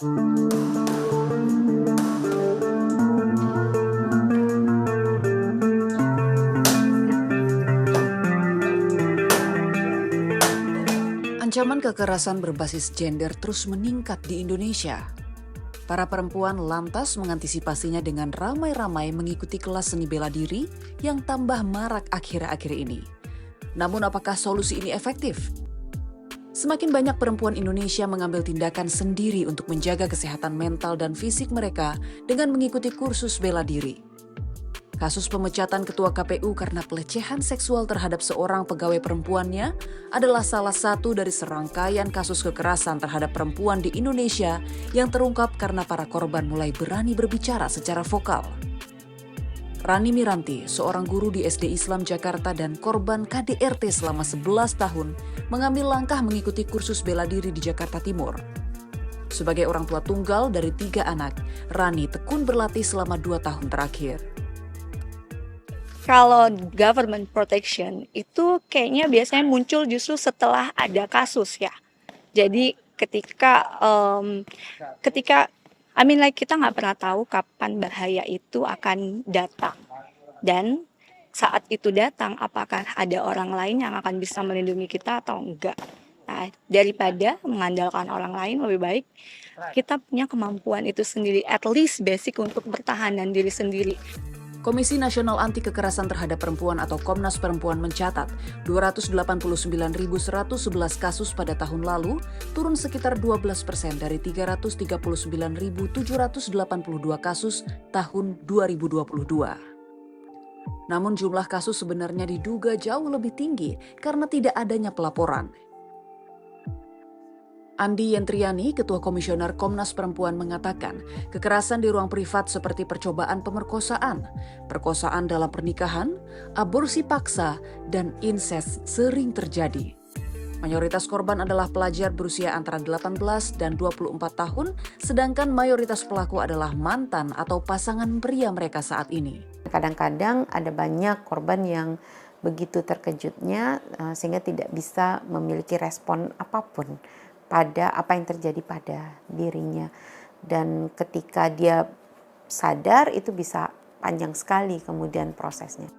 Ancaman kekerasan berbasis gender terus meningkat di Indonesia. Para perempuan lantas mengantisipasinya dengan ramai-ramai mengikuti kelas seni bela diri yang tambah marak akhir-akhir ini. Namun apakah solusi ini efektif? Semakin banyak perempuan Indonesia mengambil tindakan sendiri untuk menjaga kesehatan mental dan fisik mereka dengan mengikuti kursus bela diri. Kasus pemecatan Ketua KPU karena pelecehan seksual terhadap seorang pegawai perempuannya adalah salah satu dari serangkaian kasus kekerasan terhadap perempuan di Indonesia yang terungkap karena para korban mulai berani berbicara secara vokal. Rani Miranti, seorang guru di SD Islam Jakarta dan korban KDRT selama 11 tahun, mengambil langkah mengikuti kursus bela diri di Jakarta Timur. Sebagai orang tua tunggal dari 3 anak, Rani tekun berlatih selama 2 tahun terakhir. Kalau government protection itu kayaknya biasanya muncul justru setelah ada kasus ya. Jadi ketika kita nggak pernah tahu kapan bahaya itu akan datang. Dan saat itu datang, apakah ada orang lain yang akan bisa melindungi kita atau enggak. Nah, daripada mengandalkan orang lain, lebih baik kita punya kemampuan itu sendiri, at least basic untuk pertahanan diri sendiri. Komisi Nasional Anti Kekerasan Terhadap Perempuan atau Komnas Perempuan mencatat 289.111 kasus pada tahun lalu, turun sekitar 12% dari 339.782 kasus tahun 2022. Namun jumlah kasus sebenarnya diduga jauh lebih tinggi karena tidak adanya pelaporan. Andi Yentriani, Ketua Komisioner Komnas Perempuan mengatakan, kekerasan di ruang privat seperti percobaan pemerkosaan, perkosaan dalam pernikahan, aborsi paksa, dan insest sering terjadi. Mayoritas korban adalah pelajar berusia antara 18 dan 24 tahun, sedangkan mayoritas pelaku adalah mantan atau pasangan pria mereka saat ini. Kadang-kadang ada banyak korban yang begitu terkejutnya sehingga tidak bisa memiliki respon apapun pada apa yang terjadi pada dirinya. Dan ketika dia sadar itu bisa panjang sekali kemudian prosesnya.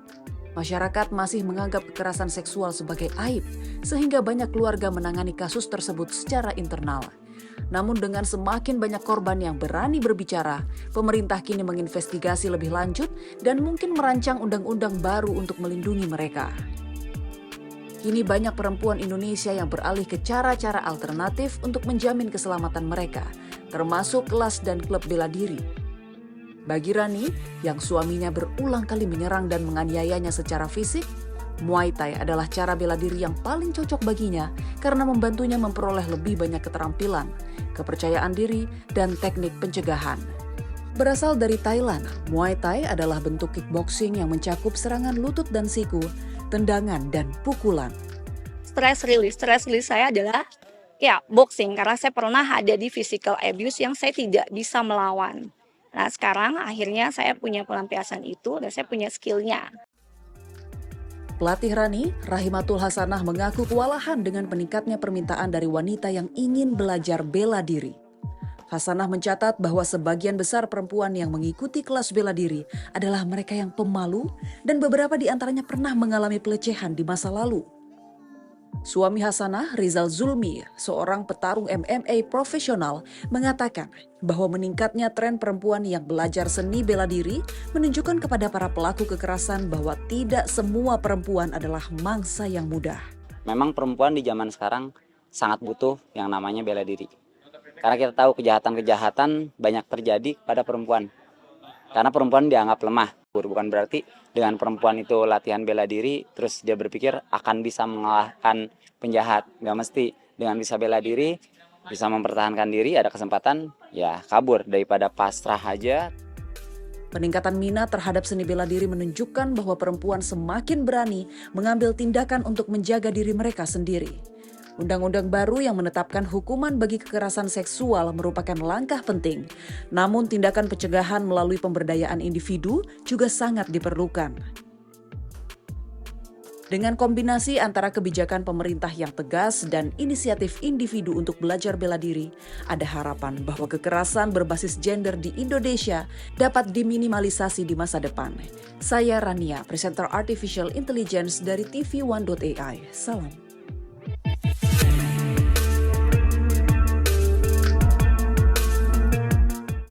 Masyarakat masih menganggap kekerasan seksual sebagai aib, sehingga banyak keluarga menangani kasus tersebut secara internal. Namun dengan semakin banyak korban yang berani berbicara, pemerintah kini menginvestigasi lebih lanjut dan mungkin merancang undang-undang baru untuk melindungi mereka. Kini banyak perempuan Indonesia yang beralih ke cara-cara alternatif untuk menjamin keselamatan mereka, termasuk kelas dan klub bela diri. Bagi Rani, yang suaminya berulang kali menyerang dan menganiayanya secara fisik, Muay Thai adalah cara bela diri yang paling cocok baginya karena membantunya memperoleh lebih banyak keterampilan, kepercayaan diri, dan teknik pencegahan. Berasal dari Thailand, Muay Thai adalah bentuk kickboxing yang mencakup serangan lutut dan siku, tendangan, dan pukulan. Stress release saya adalah boxing, karena saya pernah ada di physical abuse yang saya tidak bisa melawan. Nah sekarang akhirnya saya punya pelampiasan itu dan saya punya skillnya. Pelatih Rani, Rahimatul Hasanah mengaku kewalahan dengan meningkatnya permintaan dari wanita yang ingin belajar bela diri. Hasanah mencatat bahwa sebagian besar perempuan yang mengikuti kelas bela diri adalah mereka yang pemalu dan beberapa di antaranya pernah mengalami pelecehan di masa lalu. Suami Hasanah, Rizal Zulmi, seorang petarung MMA profesional, mengatakan bahwa meningkatnya tren perempuan yang belajar seni bela diri menunjukkan kepada para pelaku kekerasan bahwa tidak semua perempuan adalah mangsa yang mudah. Memang perempuan di zaman sekarang sangat butuh yang namanya bela diri. Karena kita tahu kejahatan-kejahatan banyak terjadi pada perempuan. Karena perempuan dianggap lemah. Bukan berarti dengan perempuan itu latihan bela diri, terus dia berpikir akan bisa mengalahkan penjahat. Nggak mesti. Dengan bisa bela diri, bisa mempertahankan diri, ada kesempatan ya kabur daripada pasrah aja. Peningkatan minat terhadap seni bela diri menunjukkan bahwa perempuan semakin berani mengambil tindakan untuk menjaga diri mereka sendiri. Undang-undang baru yang menetapkan hukuman bagi kekerasan seksual merupakan langkah penting. Namun tindakan pencegahan melalui pemberdayaan individu juga sangat diperlukan. Dengan kombinasi antara kebijakan pemerintah yang tegas dan inisiatif individu untuk belajar bela diri, ada harapan bahwa kekerasan berbasis gender di Indonesia dapat diminimalisasi di masa depan. Saya Rania, presenter Artificial Intelligence dari TV One.ai. Salam.